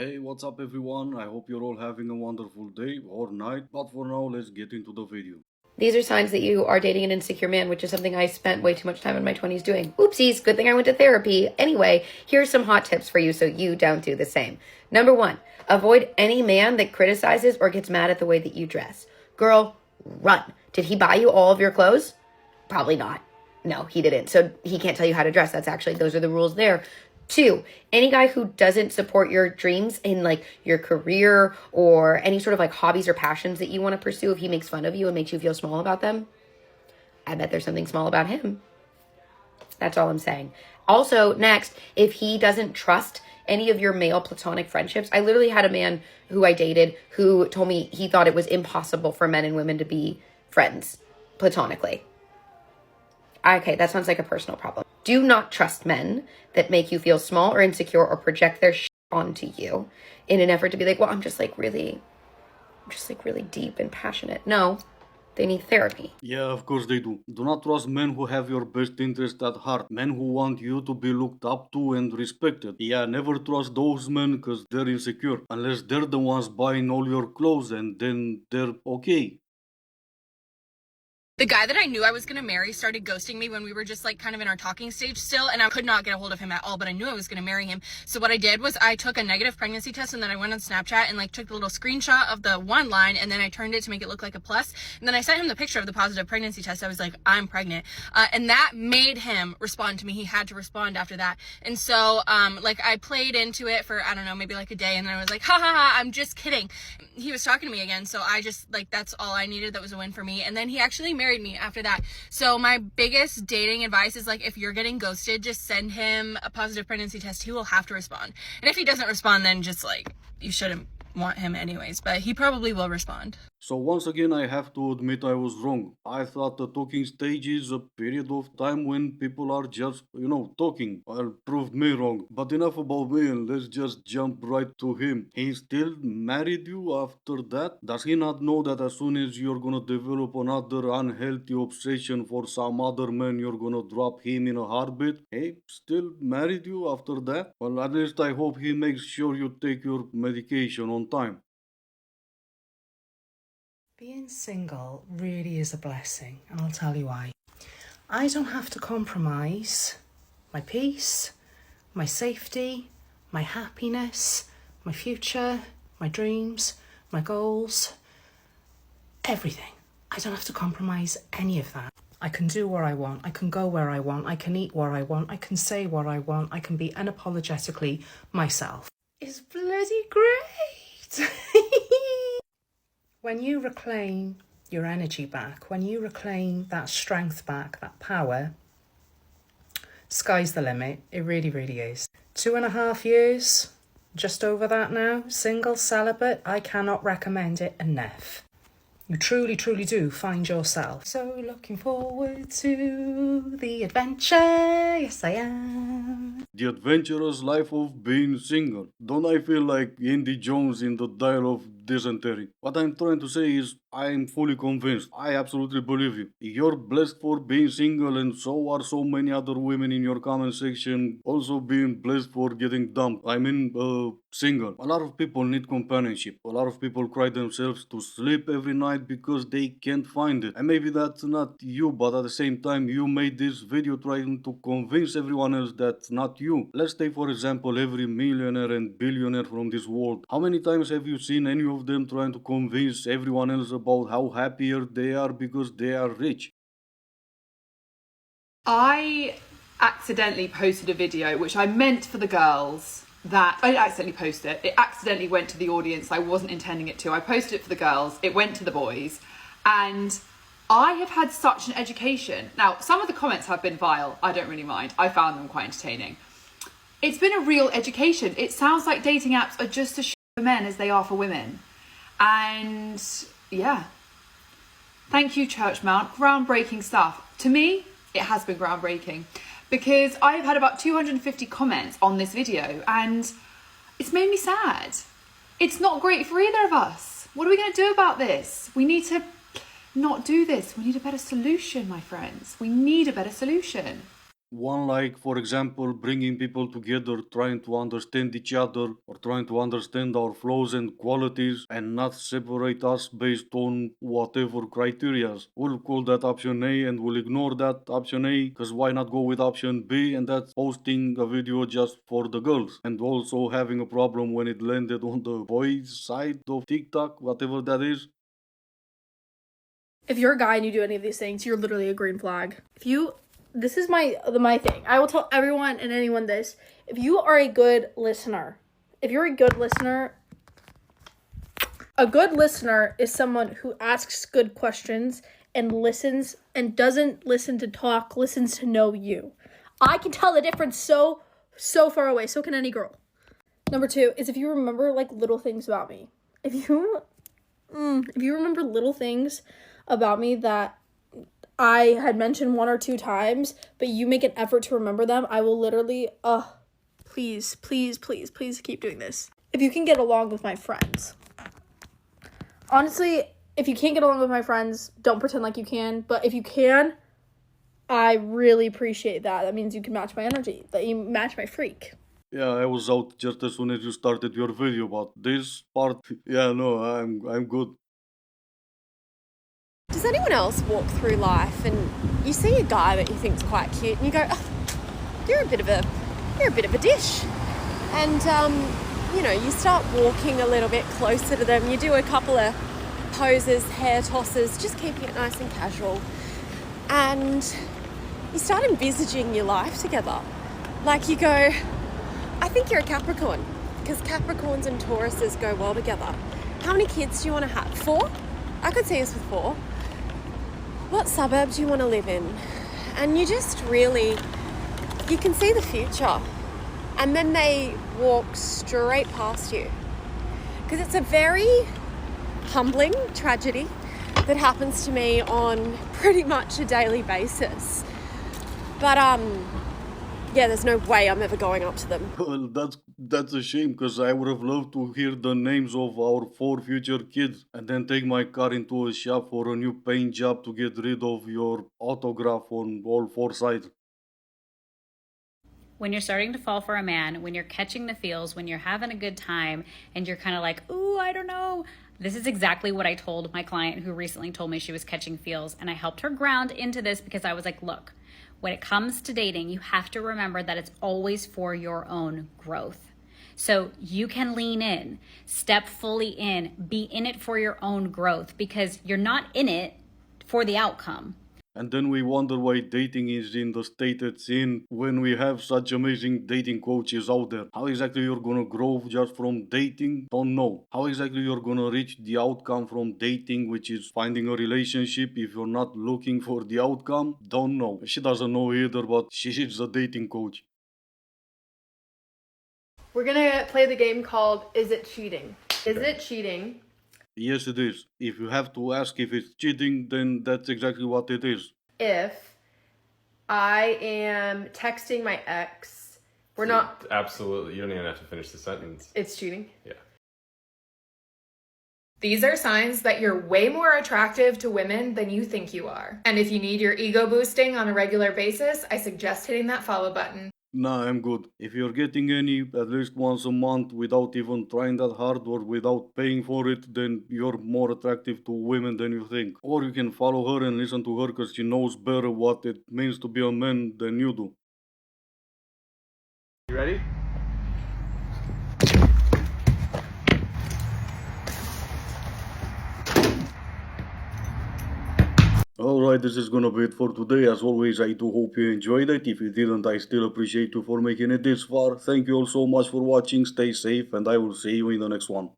Hey, what's up everyone? I hope you're all having a wonderful day or night, but for now, let's get into the video. These are signs that you are dating an insecure man, which is something I spent way too much time in my 20s doing. Oopsies, good thing I went to therapy. Anyway, here's some hot tips for you so you don't do the same. Number one, avoid any man that criticizes or gets mad at the way that you dress. Girl, run. Did he buy you all of your clothes? Probably not. No, he didn't. So he can't tell you how to dress. Those are the rules there. Two, any guy who doesn't support your dreams in like your career or any sort of like hobbies or passions that you want to pursue, if he makes fun of you and makes you feel small about them, I bet there's something small about him. That's all I'm saying. Also, next, if he doesn't trust any of your male platonic friendships, I literally had a man who I dated who told me he thought it was impossible for men and women to be friends platonically. Okay, that sounds like a personal problem. Do not trust men that make you feel small or insecure or project their shit onto you in an effort to be like, well, I'm just like really deep and passionate. No, they need therapy. Yeah, of course they do. Do not trust men who have your best interest at heart. Men who want you to be looked up to and respected. Yeah, never trust those men because they're insecure. Unless they're the ones buying all your clothes and then they're okay. The guy that I knew I was going to marry started ghosting me when we were just like kind of in our talking stage still, and I could not get a hold of him at all, but I knew I was going to marry him. So what I did was I took a negative pregnancy test, and then I went on Snapchat and like took the little screenshot of the one line, and then I turned it to make it look like a plus, and then I sent him the picture of the positive pregnancy test. I was like, I'm pregnant, and that made him respond to me. He had to respond after that. And so like I played into it for, I don't know, maybe like a day, and then I was like, ha ha ha, I'm just kidding. He was talking to me again, so I just like, that's all I needed. That was a win for me. And then he actually married me after that. So my biggest dating advice is like, if you're getting ghosted, just send him a positive pregnancy test. He will have to respond. And if he doesn't respond, then just like, you shouldn't want him anyways, but he probably will respond. So once again, I have to admit I was wrong. I thought the talking stage is a period of time when people are just, talking. Well, proved me wrong. But enough about me and let's just jump right to him. He still married you after that? Does he not know that as soon as you're gonna develop another unhealthy obsession for some other man, you're gonna drop him in a heartbeat? He still married you after that? Well, at least I hope he makes sure you take your medication on time. Being single really is a blessing, and I'll tell you why. I don't have to compromise my peace, my safety, my happiness, my future, my dreams, my goals, everything. I don't have to compromise any of that. I can do what I want, I can go where I want, I can eat what I want, I can say what I want, I can be unapologetically myself. It's bloody great! When you reclaim your energy back, when you reclaim that strength back, that power, sky's the limit. It really, really is. 2.5 years, just over that now, single, celibate. I cannot recommend it enough. You truly, truly do find yourself. So looking forward to the adventure. Yes, I am. The adventurous life of being single. Don't I feel like Indy Jones in the Dial of Dysentery? What I'm trying to say is, I'm fully convinced. I absolutely believe you. You're blessed for being single, and so are so many other women in your comment section also being blessed for getting dumped. Single. A lot of people need companionship. A lot of people cry themselves to sleep every night because they can't find it. And maybe that's not you, but at the same time, you made this video trying to convince everyone else that's not you. Let's take for example every millionaire and billionaire from this world. How many times have you seen any of them trying to convince everyone else about how happier they are because they are rich? I accidentally posted a video which I meant for the girls. That I didn't accidentally post it. It accidentally went to the audience I wasn't intending it to. I posted it for the girls. It went to the boys. And I have had such an education. Now, some of the comments have been vile. I don't really mind. I found them quite entertaining. It's been a real education. It sounds like dating apps are just as shit for men as they are for women. And yeah. Thank you, Churchmount. Groundbreaking stuff. To me, it has been groundbreaking. Because I've had about 250 comments on this video and it's made me sad. It's not great for either of us. What are we going to do about this? We need to not do this. We need a better solution, my friends. We need a better solution. One like, for example, bringing people together, trying to understand each other, or trying to understand our flaws and qualities, and not separate us based on whatever criterias. We'll call that option A and we'll ignore that option A, because why not go with option B, and that's posting a video just for the girls, and also having a problem when it landed on the boys' side of TikTok, whatever that is. If you're a guy and you do any of these things, you're literally a green flag. This is my thing. I will tell everyone and anyone this. If you are a good listener, a good listener is someone who asks good questions and listens and doesn't listen to talk, listens to know you. I can tell the difference so far away. So can any girl. Number 2 is if you remember like little things about me. If you remember little things about me that I had mentioned 1 or 2 times, but you make an effort to remember them, I will literally, please keep doing this. If you can get along with my friends. Honestly, if you can't get along with my friends, don't pretend like you can, but if you can, I really appreciate that. That means you can match my energy, that you match my freak. Yeah, I was out just as soon as you started your video, but this part, yeah, no, I'm good. Does anyone else walk through life and you see a guy that you think's quite cute and you go, oh, you're a bit of a dish, and you start walking a little bit closer to them. You do a couple of poses, hair tosses, just keeping it nice and casual, and you start envisaging your life together. Like you go, I think you're a Capricorn, because Capricorns and Tauruses go well together. How many kids do you want to have? 4? I could see us with 4. What suburb do you want to live in? And you just really, you can see the future. And then they walk straight past you. Because it's a very humbling tragedy that happens to me on pretty much a daily basis. But yeah, there's no way I'm ever going up to them. Well, that's a shame, because I would have loved to hear the names of our 4 future kids and then take my car into a shop for a new paint job to get rid of your autograph on all 4 sides. When you're starting to fall for a man, when you're catching the feels, when you're having a good time, and you're kind of like, ooh, I don't know. This is exactly what I told my client who recently told me she was catching feels. And I helped her ground into this because I was like, look, when it comes to dating, you have to remember that it's always for your own growth. So you can lean in, step fully in, be in it for your own growth, because you're not in it for the outcome. And then we wonder why dating is in the state it's in when we have such amazing dating coaches out there. How exactly you're gonna grow just from dating? Don't know. How exactly you're gonna reach the outcome from dating, which is finding a relationship, if you're not looking for the outcome? Don't know. She doesn't know either, but she is a dating coach. We're gonna play the game called Is It Cheating? Is it cheating? Yes, it is. If you have to ask if it's cheating, then that's exactly what it is. If I am texting my ex, we're not. Absolutely. You don't even have to finish the sentence. It's cheating. Yeah. These are signs that you're way more attractive to women than you think you are. And if you need your ego boosting on a regular basis, I suggest hitting that follow button. Nah, I'm good. If you're getting any at least once a month without even trying that hard or without paying for it, then you're more attractive to women than you think. Or you can follow her and listen to her because she knows better what it means to be a man than you do. You ready? Alright, this is gonna be it for today. As always, I do hope you enjoyed it. If you didn't, I still appreciate you for making it this far. Thank you all so much for watching. Stay safe, and I will see you in the next one.